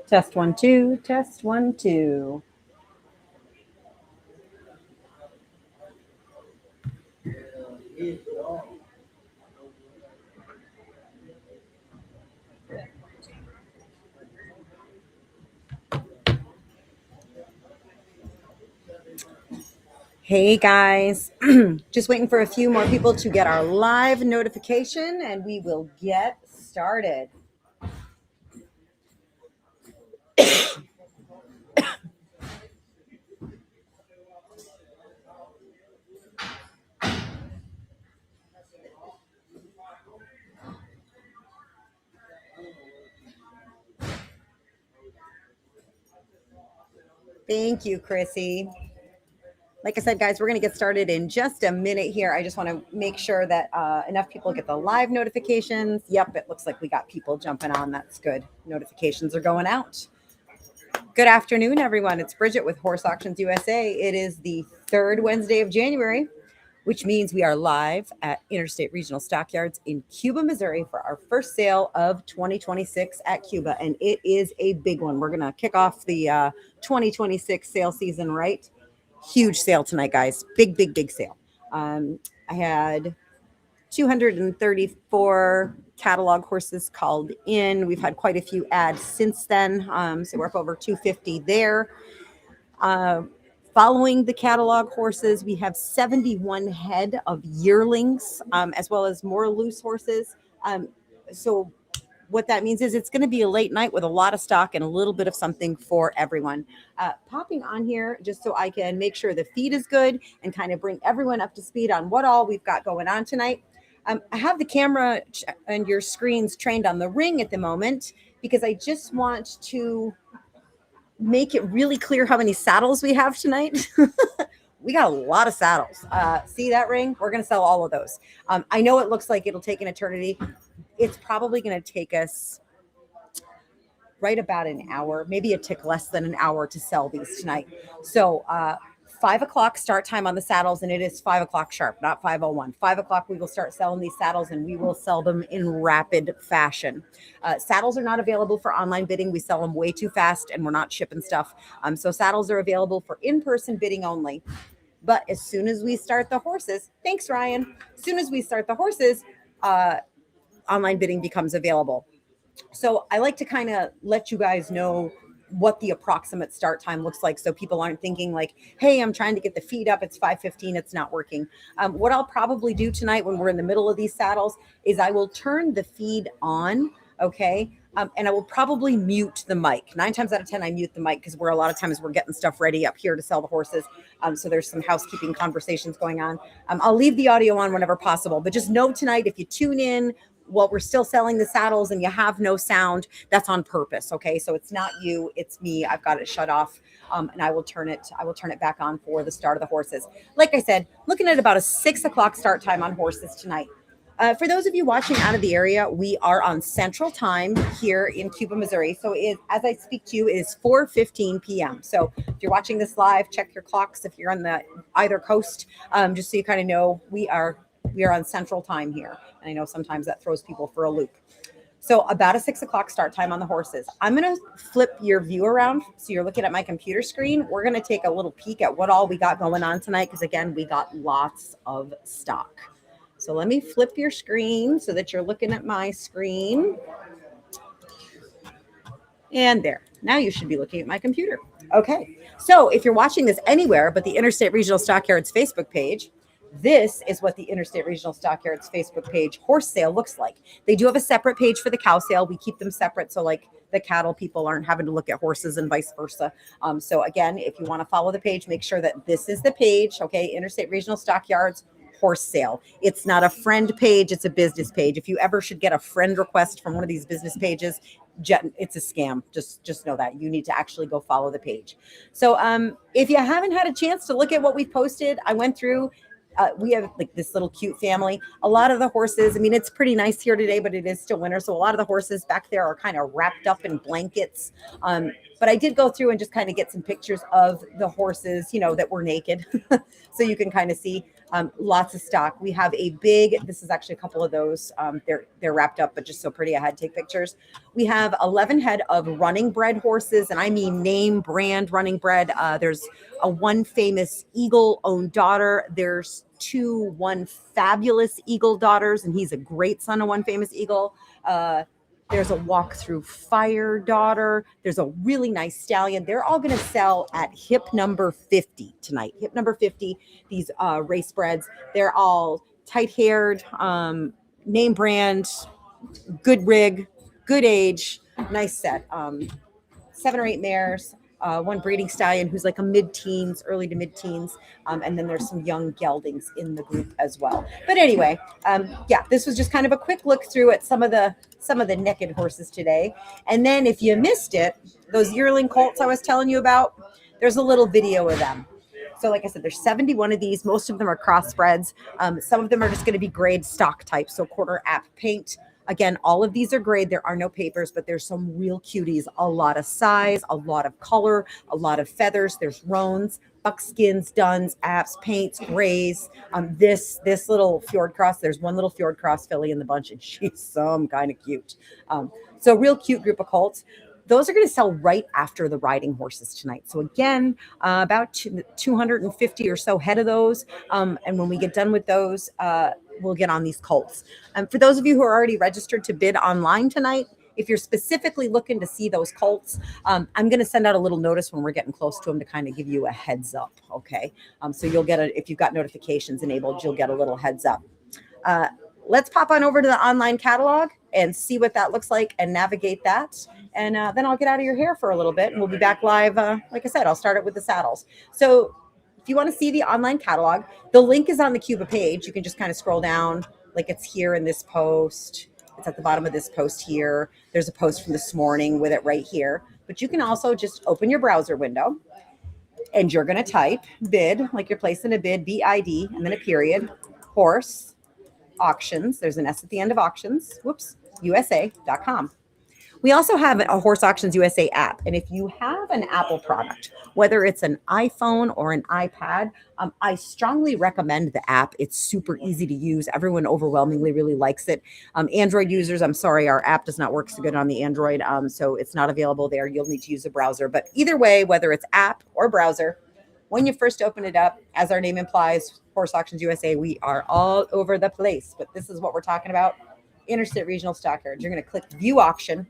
Test 1 2, test 1 2. Hey guys, just waiting for a few more people to get our live notification and we will get started. Thank you, Chrissy. Like I said, guys, we're going to get started in just a minute here. I just want to make sure that enough people get the live notifications. Yep, it looks like we got people jumping on. That's good. Notifications are going out. Good afternoon, everyone. It's Bridget with Horse Auctions USA. It is the third Wednesday of January, which means we are live at Interstate Regional Stockyards in Cuba, Missouri for our first sale of 2026 at Cuba. And it is a big one. We're going to kick off the 2026 sale season, right? Huge sale tonight, guys. Big, big, big sale. I had 234 catalog horses called in. We've had quite a few ads since then. So we're up over 250 there. Following the catalog horses, we have 71 head of yearlings, as well as more loose horses. So what that means is it's going to be a late night with a lot of stock and a little bit of something for everyone. Popping on here just so I can make sure the feed is good and kind of bring everyone up to speed on what all we've got going on tonight. I have the camera and your screens trained on the ring at the moment because I just want to make it really clear how many saddles we have tonight. We got a lot of saddles. See that ring? We're going to sell all of those. I know it looks like it'll take an eternity. It's probably going to take us right about an hour, maybe a tick less than an hour to sell these tonight. So 5 o'clock start time on the saddles, and it is 5 o'clock sharp, not 5:01. 5 o'clock we will start selling these saddles, and we will sell them in rapid fashion. Saddles are not available for online bidding. We sell them way too fast, and we're not shipping stuff. So saddles are available for in-person bidding only. But as soon as we start the horses, thanks, Ryan. As soon as we start the horses, online bidding becomes available. So I like to kind of let you guys know what the approximate start time looks like, so people aren't thinking like, hey, I'm trying to get the feed up, it's 5:15, it's not working. What I'll probably do tonight when we're in the middle of these saddles is I will turn the feed on, okay, and I will probably mute the mic. 9 times out of 10 I mute the mic because a lot of times we're getting stuff ready up here to sell the horses. So there's some housekeeping conversations going on. I'll leave the audio on whenever possible, but just know tonight, if you tune in while we're still selling the saddles and you have no sound, that's on purpose. Okay. So it's not you, it's me. I've got it shut off. And I will turn it back on for the start of the horses. Like I said, looking at about a 6 o'clock start time on horses tonight. For those of you watching out of the area, we are on Central Time here in Cuba, Missouri. So as I speak to you, it is 4:15 p.m. So if you're watching this live, check your clocks. If you're on the either coast, just so you kind of know, we are on Central Time here. And I know sometimes that throws people for a loop. So about a 6 o'clock start time on the horses. I'm going to flip your view around so you're looking at my computer screen. We're going to take a little peek at what all we got going on tonight because, again, we got lots of stock. So let me flip your screen so that you're looking at my screen. And there. Now you should be looking at my computer. Okay. So if you're watching this anywhere but the Interstate Regional Stockyards Facebook page, this is what the Interstate Regional Stockyards Facebook page horse sale looks like. They do have a separate page for the cow sale. We keep them separate so like the cattle people aren't having to look at horses and vice versa. So again, if you want to follow the page, make sure that this is the page, okay? Interstate Regional Stockyards horse sale. It's not a friend page, it's a business page. If you ever should get a friend request from one of these business pages, it's a scam. Just know that. You need to actually go follow the page. So if you haven't had a chance to look at what we've posted, I went through. We have like this little cute family. A lot of the horses, I mean, it's pretty nice here today, but it is still winter. So a lot of the horses back there are kind of wrapped up in blankets. But I did go through and just kind of get some pictures of the horses, that were naked. So you can kind of see lots of stock. We have a big, this is actually a couple of those. They're wrapped up, but just so pretty. I had to take pictures. We have 11 head of running bred horses, and I mean name brand running bred. There's one famous eagle-owned daughter. There's one fabulous eagle daughters, and he's a great son of one famous eagle. There's a walk through fire daughter. There's a really nice stallion. They're all going to sell at hip number 50 tonight. Hip number 50, these race breds. They're all tight haired, name brand, good rig, good age, nice set. 7 or 8 mares. One breeding stallion who's like a mid-teens, early to mid-teens, and then there's some young geldings in the group as well. But anyway, this was just kind of a quick look through at some of the naked horses today. And then if you missed it, those yearling colts I was telling you about, there's a little video of them. So like I said, there's 71 of these. Most of them are crossbreds. Some of them are just going to be grade stock type, so quarter app paint. Again, all of these are grade. There are no papers, but there's some real cuties. A lot of size, a lot of color, a lot of feathers. There's roans, buckskins, duns, apps, paints, grays. This little fjord cross, there's one little fjord cross filly in the bunch, and she's some kind of cute. So real cute group of colts. Those are going to sell right after the riding horses tonight. So again, about 250 or so head of those. And when we get done with those, we'll get on these colts. For those of you who are already registered to bid online tonight, if you're specifically looking to see those colts, I'm going to send out a little notice when we're getting close to them to kind of give you a heads up. Okay. So you'll get if you've got notifications enabled, you'll get a little heads up. Let's pop on over to the online catalog and see what that looks like and navigate that. And then I'll get out of your hair for a little bit and we'll be back live. Like I said, I'll start it with the saddles. So if you want to see the online catalog, the link is on the Cuba page. You can just kind of scroll down like it's here in this post. It's at the bottom of this post here. There's a post from this morning with it right here. But you can also just open your browser window and you're going to type bid, like you're placing a bid, BID, and then a period, horse, auctions. There's an S at the end of auctions. Whoops, USA.com. We also have a Horse Auctions USA app. And if you have an Apple product, whether it's an iPhone or an iPad, I strongly recommend the app. It's super easy to use. Everyone overwhelmingly really likes it. Android users, I'm sorry, our app does not work so good on the Android, so it's not available there. You'll need to use a browser. But either way, whether it's app or browser, when you first open it up, as our name implies, Horse Auctions USA, we are all over the place. But this is what we're talking about, Interstate Regional Stockyards. You're going to click View Auction.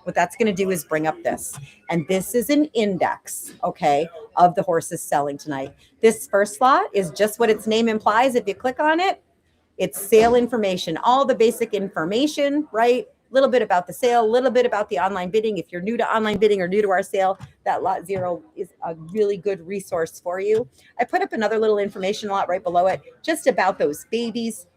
What that's going to do is bring up this. And this is an index, okay, of the horses selling tonight. This first slot is just what its name implies. If you click on it, it's sale information, all the basic information, right? A little bit about the sale, a little bit about the online bidding. If you're new to online bidding or new to our sale, that lot 0 is a really good resource for you. I put up another little information lot right below it, just about those babies.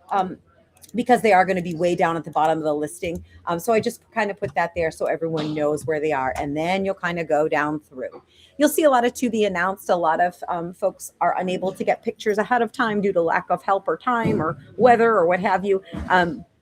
Because they are going to be way down at the bottom of the listing. So I just kind of put that there so everyone knows where they are. And then you'll kind of go down through. You'll see a lot of to be announced. A lot of folks are unable to get pictures ahead of time due to lack of help or time or weather or what have you.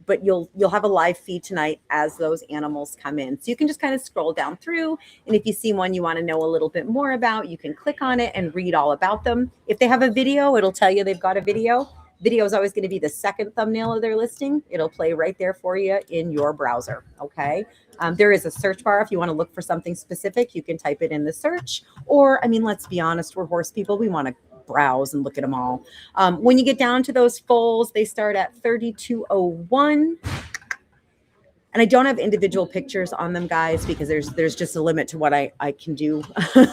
But you'll have a live feed tonight as those animals come in. So you can just kind of scroll down through. And if you see one you want to know a little bit more about, you can click on it and read all about them. If they have a video, it'll tell you they've got a video. Video is always going to be the second thumbnail of their listing. It'll play right there for you in your browser. Okay. There is a search bar. If you want to look for something specific, you can type it in the search. Or, I mean, let's be honest, we're horse people. We want to browse and look at them all. When you get down to those foals, they start at 3201. And I don't have individual pictures on them, guys, because there's just a limit to what I can do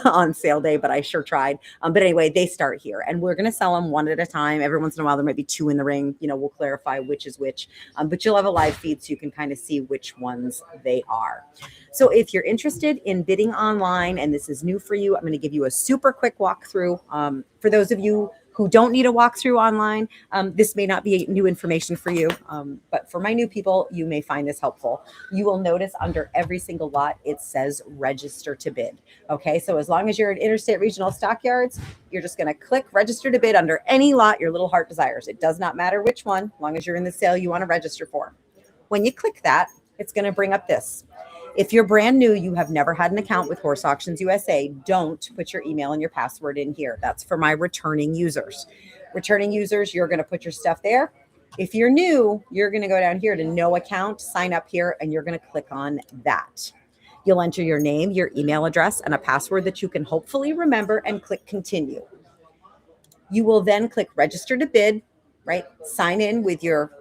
on sale day, but I sure tried. But anyway, they start here, and we're going to sell them one at a time. Every once in a while, there might be 2 in the ring. We'll clarify which is which, but you'll have a live feed so you can kind of see which ones they are. So if you're interested in bidding online, and this is new for you, I'm going to give you a super quick walkthrough. For those of you who don't need a walkthrough online, this may not be new information for you, but for my new people, you may find this helpful. You will notice under every single lot, it says register to bid. Okay, so as long as you're at Interstate Regional Stockyards, you're just going to click register to bid under any lot your little heart desires. It does not matter which one, as long as you're in the sale you want to register for. When you click that, it's going to bring up this. If you're brand new, you have never had an account with Horse Auctions USA, don't put your email and your password in here. That's for my returning users. Returning users, you're going to put your stuff there. If you're new, you're going to go down here to no account, sign up here, and you're going to click on that. You'll enter your name, your email address, and a password that you can hopefully remember and click continue. You will then click register to bid, right? Sign in with your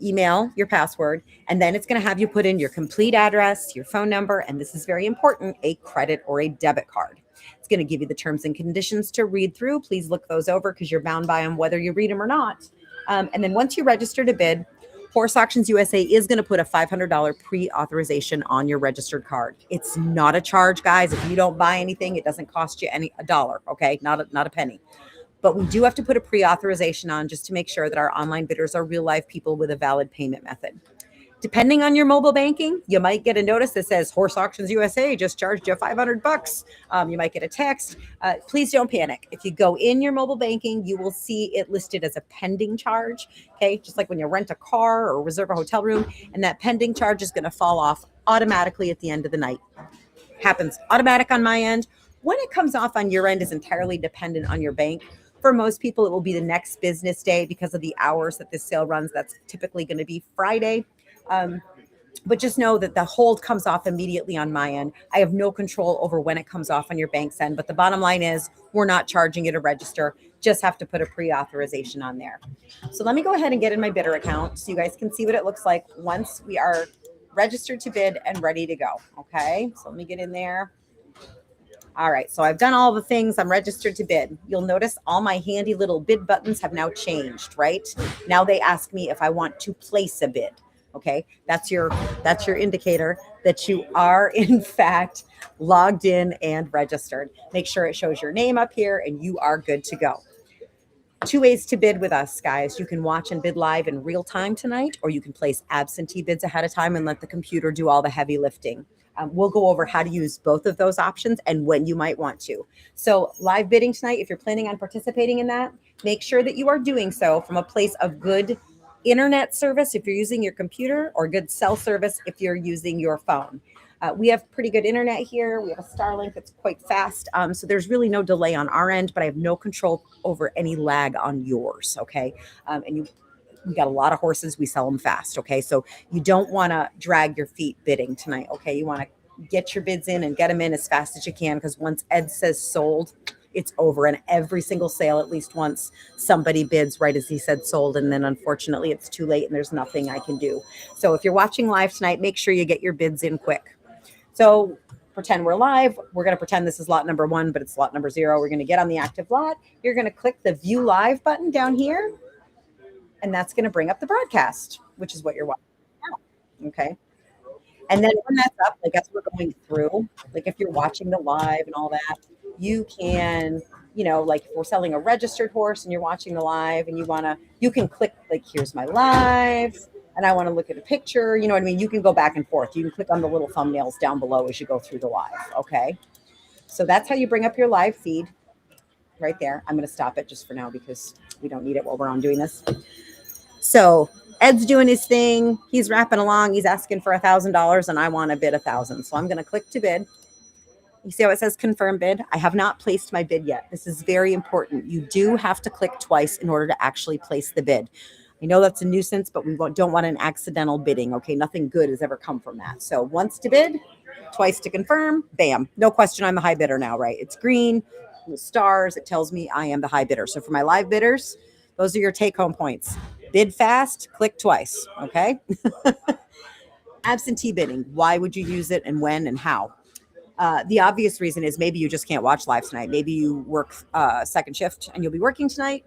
email, your password, and then it's going to have you put in your complete address, your phone number, and this is very important, a credit or a debit card. It's going to give you the terms and conditions to read through. Please look those over because you're bound by them whether you read them or not. And then once you register to bid, Horse Auctions USA is going to put a $500 pre-authorization on your registered card. It's not a charge, guys. If you don't buy anything, it doesn't cost you a dollar, okay? Not a penny. But we do have to put a pre-authorization on just to make sure that our online bidders are real live people with a valid payment method. Depending on your mobile banking, you might get a notice that says Horse Auctions USA just charged you $500. You might get a text. Please don't panic. If you go in your mobile banking, you will see it listed as a pending charge. Okay, just like when you rent a car or reserve a hotel room, and that pending charge is going to fall off automatically at the end of the night. Happens automatic on my end. When it comes off on your end is entirely dependent on your bank. For most people, it will be the next business day because of the hours that this sale runs. That's typically going to be Friday. But just know that the hold comes off immediately on my end. I have no control over when it comes off on your bank's end. But the bottom line is we're not charging you to register. Just have to put a pre-authorization on there. So let me go ahead and get in my bidder account so you guys can see what it looks like once we are registered to bid and ready to go. Okay, so let me get in there. All right, so I've done all the things. I'm registered to bid. You'll notice all my handy little bid buttons have now changed, right? Now they ask me if I want to place a bid. Okay, that's your indicator that you are in fact logged in and registered. Make sure it shows your name up here and you are good to go. 2 ways to bid with us, guys. You can watch and bid live in real time tonight, or you can place absentee bids ahead of time and let the computer do all the heavy lifting. We'll go over how to use both of those options and when you might want to. So live bidding tonight, if you're planning on participating in that, make sure that you are doing so from a place of good internet service if you're using your computer, or good cell service if you're using your phone. We have pretty good internet here. We have a Starlink that's quite fast. So there's really no delay on our end, but I have no control over any lag on yours, okay? We got a lot of horses. We sell them fast, okay? So you don't want to drag your feet bidding tonight, okay? You want to get your bids in and get them in as fast as you can, because once Ed says sold, it's over. And every single sale, at least once, somebody bids right as he said sold, and then unfortunately it's too late and there's nothing I can do. So if you're watching live tonight, make sure you get your bids in quick. So pretend we're live. We're going to pretend this is lot number 1, but it's lot number 0. We're going to get on the active lot. You're going to click the view live button down here, and that's going to bring up the broadcast, which is what you're watching now. Okay. And then when that's up, like as we're going through, like if you're watching the live and all that, you can, like if we're selling a registered horse and you're watching the live and you can click like, here's my live, and I want to look at a picture, you know what I mean? You can go back and forth. You can click on the little thumbnails down below as you go through the live. Okay. So that's how you bring up your live feed right there. I'm going to stop it just for now because we don't need it while we're on doing this. So Ed's doing his thing. He's rapping along. He's asking for $1,000 and I want to bid 1,000. So I'm going to click to bid. You see how it says confirm bid? I have not placed my bid yet. This is very important. You do have to click twice in order to actually place the bid. I know that's a nuisance, but we don't want an accidental bidding. Okay, nothing good has ever come from that. So once to bid, twice to confirm, bam. No question, I'm the high bidder now, right? It's green with stars. It tells me I am the high bidder. So for my live bidders, those are your take-home points. Bid fast, click twice, okay? Absentee bidding. Why would you use it and when and how? The obvious reason is maybe you just can't watch live tonight. Maybe you work second shift and you'll be working tonight.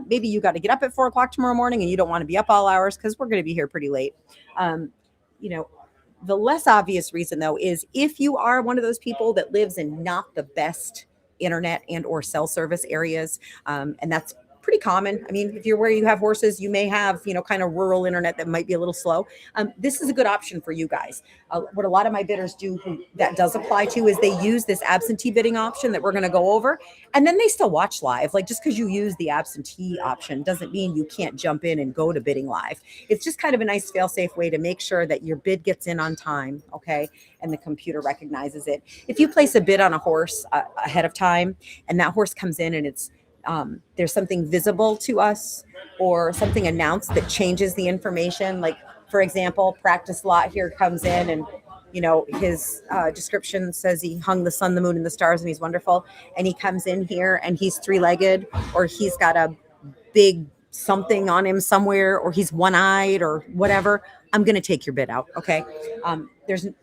Maybe you got to get up at 4 o'clock tomorrow morning and you don't want to be up all hours because we're going to be here pretty late. The less obvious reason, though, is if you are one of those people that lives in not the best internet and or cell service areas, and that's pretty common. I mean, if you're where you have horses, you may have, you know, kind of rural internet that might be a little slow. This is a good option for you guys. What a lot of my bidders do, who that does apply to, is they use this absentee bidding option that we're going to go over, and then they still watch live. Like, just because you use the absentee option doesn't mean you can't jump in and go to bidding live. It's just kind of a nice fail-safe way to make sure that your bid gets in on time, okay, and the computer recognizes it. If you place a bid on a horse ahead of time, and that horse comes in and it's there's something visible to us or something announced that changes the information, like, for example, practice lot here comes in and, you know, his description says he hung the sun, the moon, and the stars, and he's wonderful. And he comes in here and he's three-legged, or he's got a big something on him somewhere, or he's one-eyed or whatever. I'm going to take your bid out. Okay.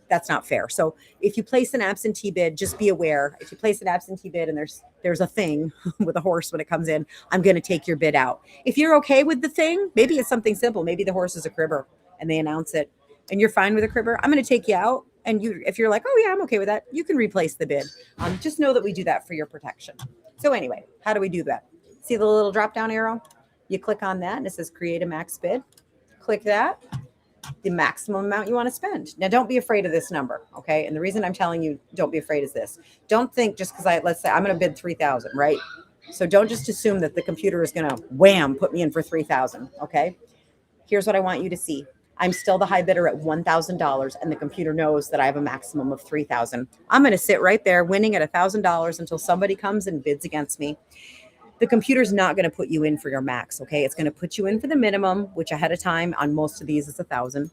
That's not fair. So if you place an absentee bid, just be aware. If you place an absentee bid and there's a thing with a horse when it comes in, I'm going to take your bid out. If you're okay with the thing, maybe it's something simple. Maybe the horse is a cribber and they announce it and you're fine with a cribber. I'm going to take you out. And if you're like, oh yeah, I'm okay with that, you can replace the bid. Just know that we do that for your protection. So anyway, how do we do that? See the little drop down arrow? You click on that and it says create a max bid. Click that. The maximum amount you want to spend. Now, don't be afraid of this number, okay? And the reason I'm telling you don't be afraid is this. Don't think just because let's say I'm going to bid 3,000, right? So don't just assume that the computer is going to wham, put me in for 3,000, okay? Here's what I want you to see. I'm still the high bidder at $1,000, and the computer knows that I have a maximum of 3,000. I'm going to sit right there winning at $1,000 until somebody comes and bids against me. The computer's not going to put you in for your max, okay? It's going to put you in for the minimum, which ahead of time on most of these is 1,000.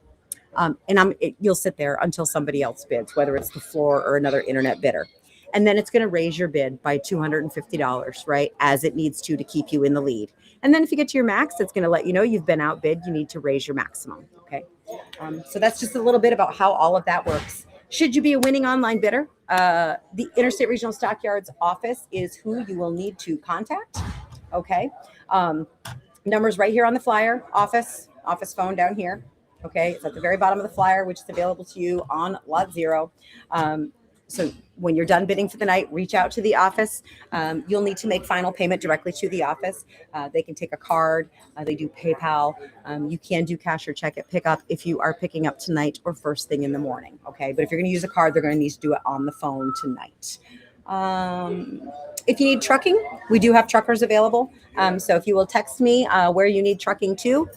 You'll sit there until somebody else bids, whether it's the floor or another internet bidder. And then it's going to raise your bid by $250, right? As it needs to keep you in the lead. And then if you get to your max, it's going to let you know you've been outbid. You need to raise your maximum, okay? So that's just a little bit about how all of that works. Should you be a winning online bidder, the Interstate Regional Stockyards office is who you will need to contact. Okay. Numbers right here on the flyer, office phone down here. Okay. It's at the very bottom of the flyer, which is available to you on lot 0. So when you're done bidding for the night, reach out to the office. You'll need to make final payment directly to the office. They can take a card. They do PayPal. You can do cash or check at pickup if you are picking up tonight or first thing in the morning. Okay. But if you're going to use a card, they're going to need to do it on the phone tonight. If you need trucking, we do have truckers available. So if you will text me where you need trucking to,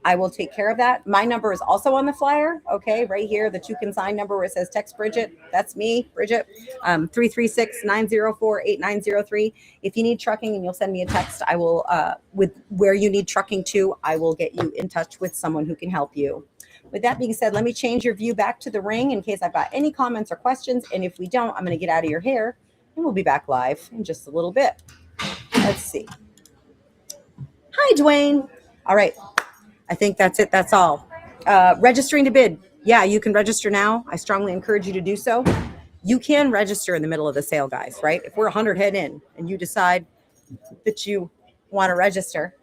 I will take care of that. My number is also on the flyer. Okay, right here, the 2 consign number where it says text Bridget. That's me, Bridget. 336-904-8903. If you need trucking and you'll send me a text, I will, with where you need trucking to, I will get you in touch with someone who can help you. With that being said, let me change your view back to the ring in case I've got any comments or questions. And if we don't, I'm going to get out of your hair and we'll be back live in just a little bit. Let's see. Hi, Dwayne. All right. I think that's it. That's all. Registering to bid. Yeah, you can register now. I strongly encourage you to do so. You can register in the middle of the sale, guys, right? If we're 100 head in and you decide that you want to register,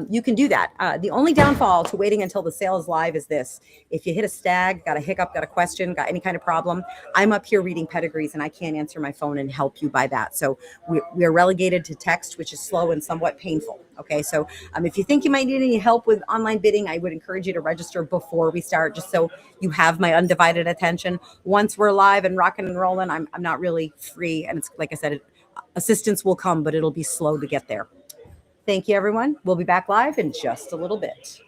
you can do that. The only downfall to waiting until the sale is live is this. If you hit a snag, got a hiccup, got a question, got any kind of problem, I'm up here reading pedigrees and I can't answer my phone and help you by that. So we are relegated to text, which is slow and somewhat painful. Okay, so if you think you might need any help with online bidding, I would encourage you to register before we start, just so you have my undivided attention. Once we're live and rocking and rolling, I'm not really free. And it's like I said, assistance will come, but it'll be slow to get there. Thank you, everyone. We'll be back live in just a little bit.